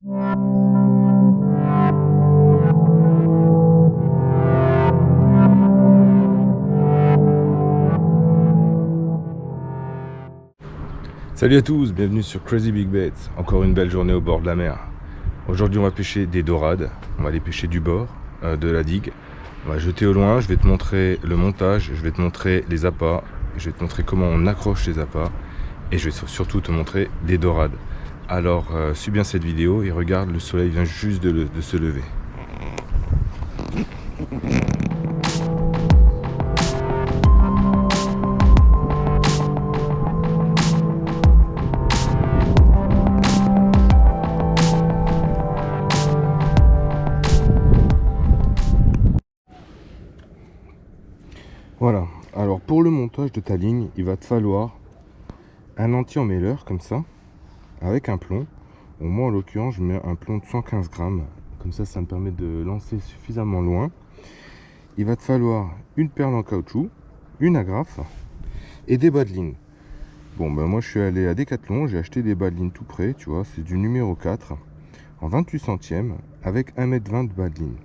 Salut à tous, bienvenue sur Crazy Big Baits. Encore une belle journée au bord de la mer. Aujourd'hui on va pêcher des dorades, on va aller pêcher du bord, de la digue. On va jeter au loin, je vais te montrer le montage, je vais te montrer les appâts, je vais te montrer comment on accroche les appâts et je vais surtout te montrer des dorades. Alors suis bien cette vidéo et regarde, le soleil vient juste de se lever. Voilà, alors pour le montage de ta ligne, il va te falloir un anti-emmêleur comme ça, avec un plomb. Bon, moi en l'occurrence je mets un plomb de 115 grammes, comme ça me permet de lancer suffisamment loin. Il va te falloir une perle en caoutchouc, une agrafe et des bas de ligne. Bon ben moi je suis allé à Decathlon, j'ai acheté des bas de ligne tout près, tu vois, c'est du numéro 4 en 28 centièmes avec 1,20 m de bas de ligne.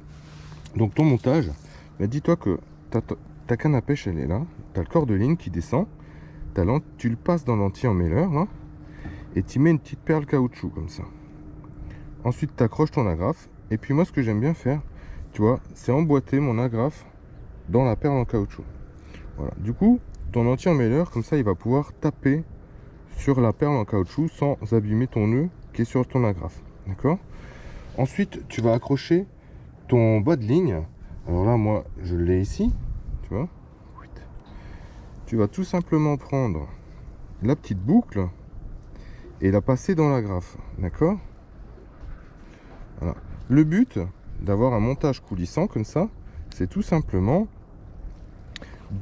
Donc ton montage, ben dis-toi que ta canne à pêche elle est là, tu as le corps de ligne qui descend, tu le passes dans l'anti-emmêleur là, et tu mets une petite perle caoutchouc comme ça. Ensuite tu accroches ton agrafe, et puis moi ce que j'aime bien faire, tu vois, c'est emboîter mon agrafe dans la perle en caoutchouc. Voilà, du coup ton anti-emmêleur comme ça il va pouvoir taper sur la perle en caoutchouc sans abîmer ton nœud qui est sur ton agrafe, d'accord. Ensuite tu vas accrocher ton bas de ligne. Alors là moi je l'ai ici, tu vois. Tu vas tout simplement prendre la petite boucle et la passer dans l'agrafe, d'accord. Voilà. Le but d'avoir un montage coulissant comme ça, c'est tout simplement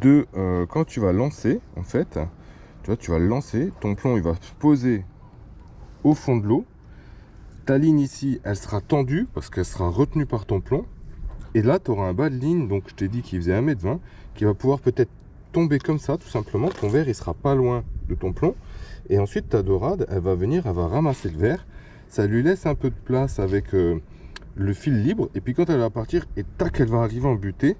de quand tu vas lancer, en fait, tu vois, tu vas le lancer, ton plomb il va se poser au fond de l'eau, ta ligne ici elle sera tendue parce qu'elle sera retenue par ton plomb, et là tu auras un bas de ligne, donc je t'ai dit qu'il faisait 1,20 m, qui va pouvoir peut-être tomber comme ça, tout simplement. Ton verre il sera pas loin de ton plomb, et ensuite ta dorade elle va venir, elle va ramasser le verre, ça lui laisse un peu de place avec le fil libre, et puis quand elle va partir, et tac, elle va arriver en butée,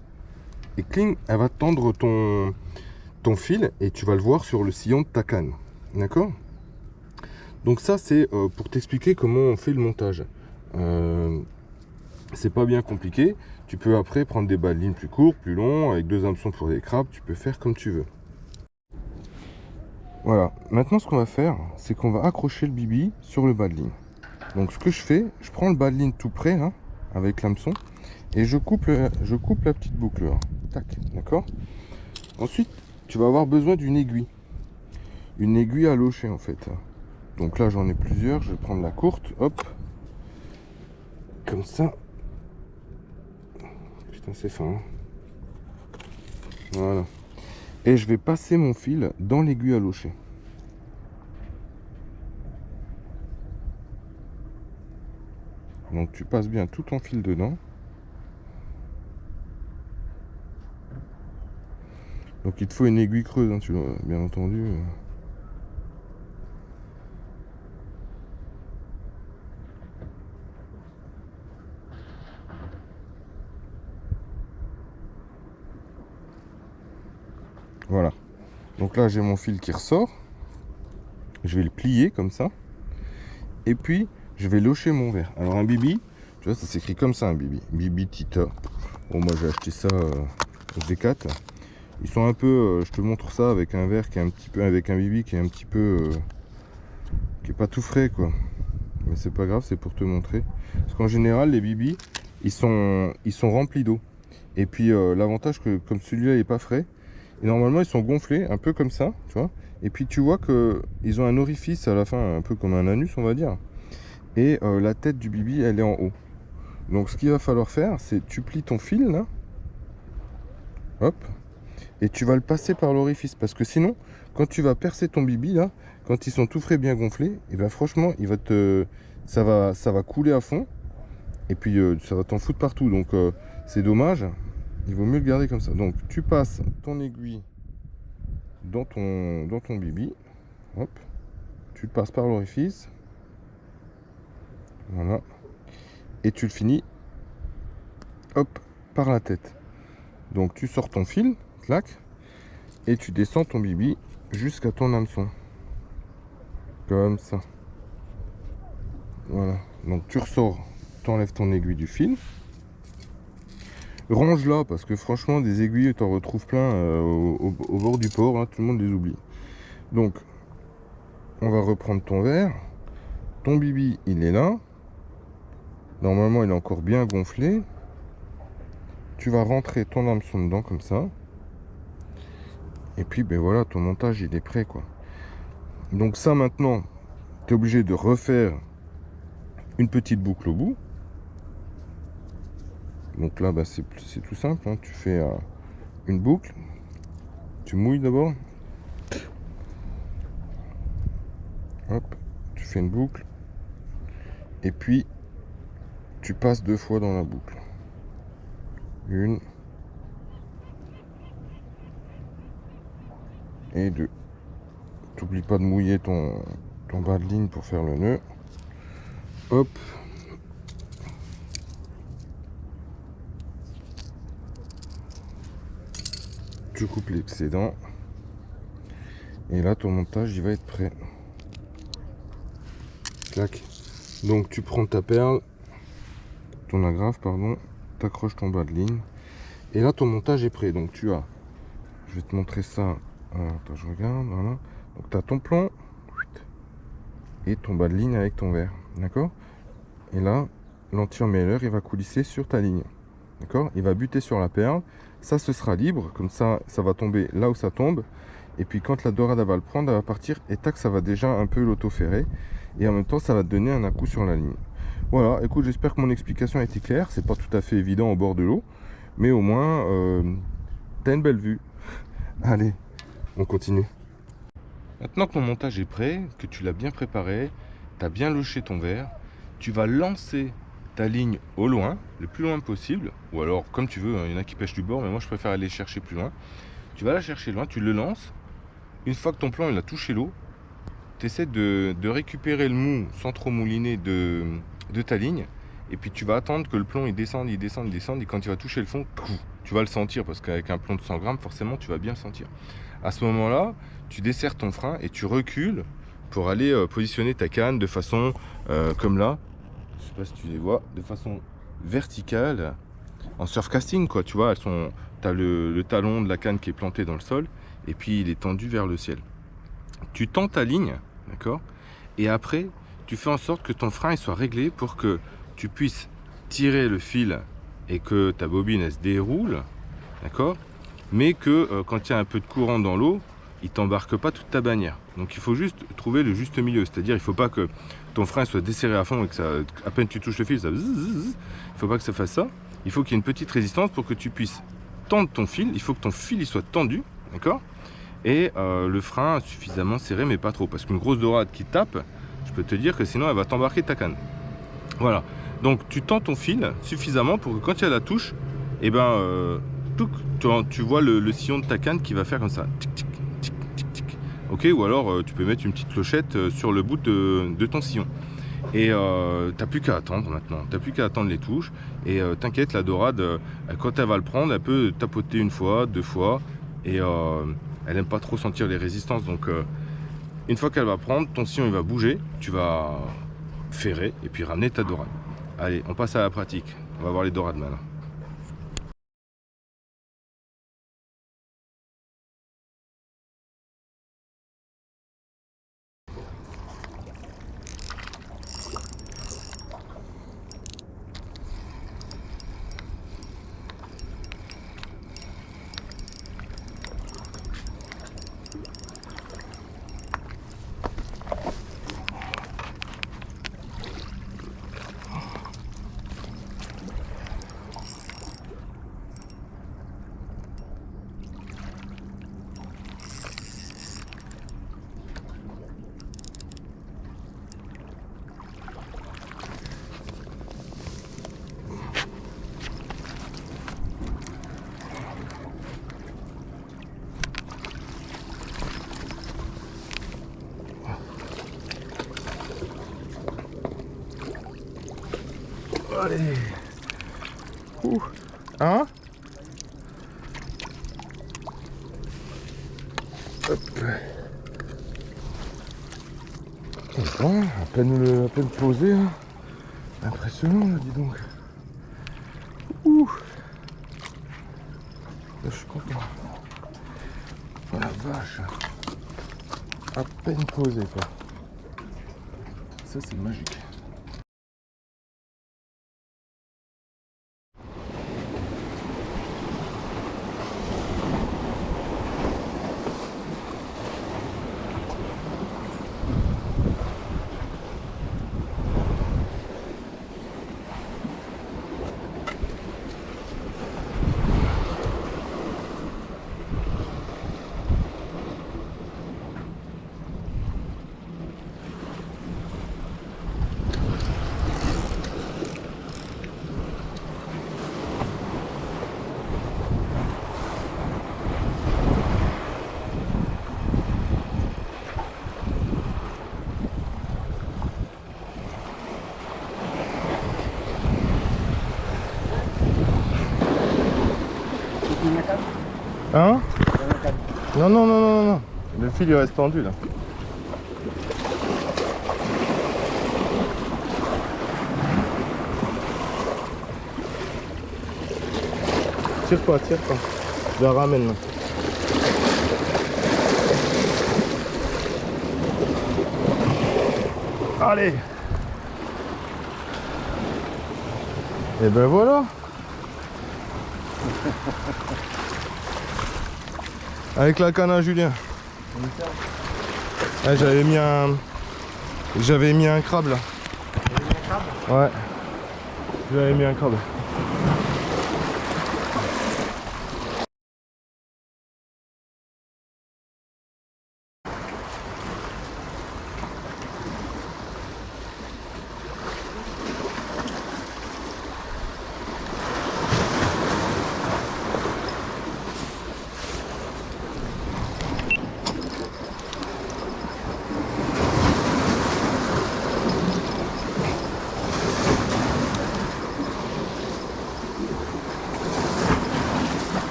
et cling, elle va tendre ton fil, et tu vas le voir sur le sillon de ta canne, d'accord. Donc ça c'est pour t'expliquer comment on fait le montage. C'est pas bien compliqué, tu peux après prendre des bas de ligne plus courts, plus longs, avec 2 hameçons pour des crabes, tu peux faire comme tu veux. Voilà, maintenant ce qu'on va faire, c'est qu'on va accrocher le bibi sur le bas de ligne. Donc ce que je fais, je prends le bas de ligne tout près, là, avec l'hameçon, et je coupe la petite boucle, là. Tac, d'accord. Ensuite, tu vas avoir besoin d'une aiguille. Une aiguille à locher, en fait. Donc là, j'en ai plusieurs, je vais prendre la courte, hop. Comme ça. Putain, c'est fin, hein. Voilà. Et je vais passer mon fil dans l'aiguille à locher. Donc tu passes bien tout ton fil dedans. Donc il te faut une aiguille creuse, hein, tu vois, bien entendu. Voilà. Donc là j'ai mon fil qui ressort. Je vais le plier comme ça. Et puis je vais locher mon verre. Alors un bibi, tu vois, ça s'écrit comme ça, un bibi. Bibi Tita. Bon, moi j'ai acheté ça au Decat. Ils sont un peu, je te montre ça avec un verre qui est un petit peu, avec un bibi qui est un petit peu, qui est pas tout frais quoi. Mais c'est pas grave, c'est pour te montrer. Parce qu'en général les bibis, ils sont remplis d'eau. Et puis l'avantage que comme celui-là il est pas frais, et normalement ils sont gonflés un peu comme ça, tu vois. Et puis tu vois que ils ont un orifice à la fin, un peu comme un anus on va dire. Et la tête du bibi elle est en haut. Donc ce qu'il va falloir faire, c'est tu plies ton fil là, hop, et tu vas le passer par l'orifice, parce que sinon quand tu vas percer ton bibi là, quand ils sont tout frais bien gonflés, et ben franchement ça va couler à fond, et puis ça va t'en foutre partout. Donc c'est dommage, il vaut mieux le garder comme ça. Donc tu passes ton aiguille dans ton bibi, hop, tu le passes par l'orifice, Voilà. Et tu le finis, hop, par la tête. Donc tu sors ton fil, clac, et tu descends ton bibi jusqu'à ton hameçon. Comme ça. Voilà. Donc tu ressors, tu enlèves ton aiguille du fil. Range-la, parce que franchement, des aiguilles, tu en retrouves plein au bord du port. Hein, tout le monde les oublie. Donc, on va reprendre ton verre. Ton bibi, il est là. Normalement, il est encore bien gonflé. Tu vas rentrer ton hameçon dedans, comme ça. Et puis, ben voilà, ton montage, il est prêt, quoi. Donc ça, maintenant, tu es obligé de refaire une petite boucle au bout. Donc là, bah, c'est tout simple. Hein. Tu fais une boucle. Tu mouilles d'abord. Hop, tu fais une boucle. Et puis, tu passes 2 fois dans la boucle. Une. Et 2. T'oublies pas de mouiller ton bas de ligne pour faire le nœud. Hop. Tu coupes l'excédent. Et là, ton montage, il va être prêt. Clac. Donc, tu prends ta perle, ton agrafe, pardon, t'accroches ton bas de ligne. Et là, ton montage est prêt. Donc, tu as, je vais te montrer ça. Alors, attends, je regarde. Voilà. Donc, tu as ton plomb et ton bas de ligne avec ton verre. D'accord? Et là, l'anti-emmêleur, il va coulisser sur ta ligne. D'accord? Il va buter sur la perle. Ça, ce sera libre. Comme ça, ça va tomber là où ça tombe. Et puis, quand la dorade va le prendre, elle va partir. Et tac, ça va déjà un peu l'auto-ferrer. Et en même temps, ça va te donner un à-coup sur la ligne. Voilà. Écoute, j'espère que mon explication a été claire. C'est pas tout à fait évident au bord de l'eau. Mais au moins, t'as une belle vue. Allez, on continue. Maintenant que ton montage est prêt, que tu l'as bien préparé, tu as bien loché ton verre, tu vas lancer ta ligne au loin, le plus loin possible, ou alors comme tu veux, hein, il y en a qui pêchent du bord, mais moi je préfère aller chercher plus loin. Tu vas la chercher loin, tu le lances. Une fois que ton plan il a touché l'eau, tu essaies de récupérer le mou sans trop mouliner de ta ligne. Et puis tu vas attendre que le plomb il descende, il descende, il descende. Et quand il va toucher le fond, tu vas le sentir. Parce qu'avec un plomb de 100 grammes, forcément, tu vas bien le sentir. À ce moment-là, tu desserres ton frein et tu recules pour aller positionner ta canne de façon comme là. Je sais pas si tu les vois, de façon verticale. En surfcasting, quoi. Tu vois, tu as le talon de la canne qui est planté dans le sol. Et puis il est tendu vers le ciel. Tu tends ta ligne, d'accord? Et après, tu fais en sorte que ton frein il soit réglé pour que tu puisses tirer le fil et que ta bobine elle se déroule, d'accord? Mais que quand il y a un peu de courant dans l'eau, il t'embarque pas toute ta bannière. Donc il faut juste trouver le juste milieu, c'est-à-dire il faut pas que ton frein soit desserré à fond et que ça, à peine tu touches le fil, ça il faut pas que ça fasse ça. Il faut qu'il y ait une petite résistance pour que tu puisses tendre ton fil. Il faut que ton fil il soit tendu, d'accord? Et le frein suffisamment serré mais pas trop, parce qu'une grosse dorade qui tape, je peux te dire que sinon elle va t'embarquer ta canne. Voilà, donc tu tends ton fil suffisamment pour que quand il y a la touche, et ben tu vois le sillon de ta canne qui va faire comme ça, tic, tic, tic, tic, tic. Ok, ou alors tu peux mettre une petite clochette sur le bout de ton sillon. Et t'as plus qu'à attendre maintenant, t'as plus qu'à attendre les touches. Et t'inquiète, la dorade, quand elle va le prendre, elle peut tapoter une fois, 2 fois. Et elle n'aime pas trop sentir les résistances. Donc une fois qu'elle va prendre, ton sillon il va bouger. Tu vas ferrer et puis ramener ta dorade. Allez, on passe à la pratique. On va voir les dorades maintenant. Allez. Hein? Hop. Ouais, à peine posé. Hein. Impressionnant, là, dis donc. Là, je suis content. Oh la vache. À peine posé, quoi. Ça, c'est magique. Hein? Non, non, non, non, non. Le fil il reste tendu là. Tire pas, tire pas. Je la ramène là. Allez. Et ben voilà. Avec la canne à Julien. Ouais, j'avais mis un crabe là. Ouais. J'avais mis un crabe.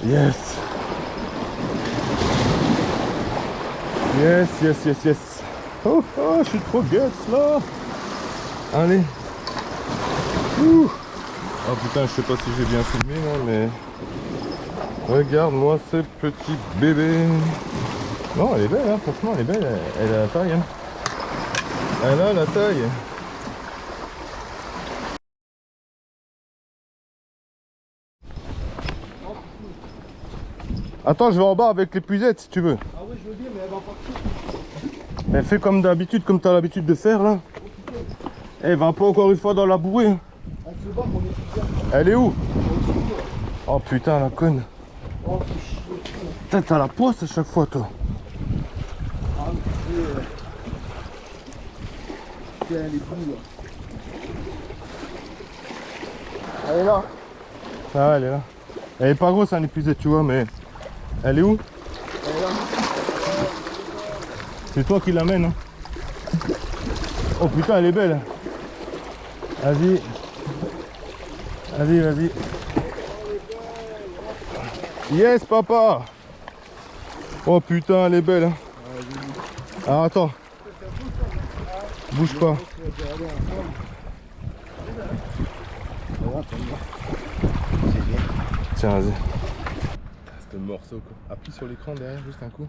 Yes. Yes, yes, yes, yes. Oh, oh, je suis trop guts là. Allez. Ouh. Oh putain, je sais pas si j'ai bien filmé là, mais regarde-moi ce petit bébé. Non, elle est belle, hein, franchement, elle est belle. Elle a la taille. Hein. Elle a la taille. Attends, je vais en bas avec l'épuisette si tu veux. Ah oui, je veux bien, mais elle va partir. Elle fait comme d'habitude, comme tu as l'habitude de faire là. Elle va pas encore une fois dans la bouée. Hein. Elle se bat, mon étudiant. Elle est où? Oh putain, la conne. Oh, Putain, t'as la poisse à chaque fois, toi. ah, mais tiens, les bouts là. Elle est là. Ah, elle est là. Elle est pas grosse, hein, l'épuisette, tu vois, mais elle est où? Elle est là. C'est toi qui l'amène. Hein. Oh putain, elle est belle. Vas-y. Vas-y, vas-y. Yes, papa. Oh putain, elle est belle. Hein. Ah, attends. Bouge pas. Tiens, vas-y. C'était le morceau quoi. Appuie sur l'écran derrière, juste un coup.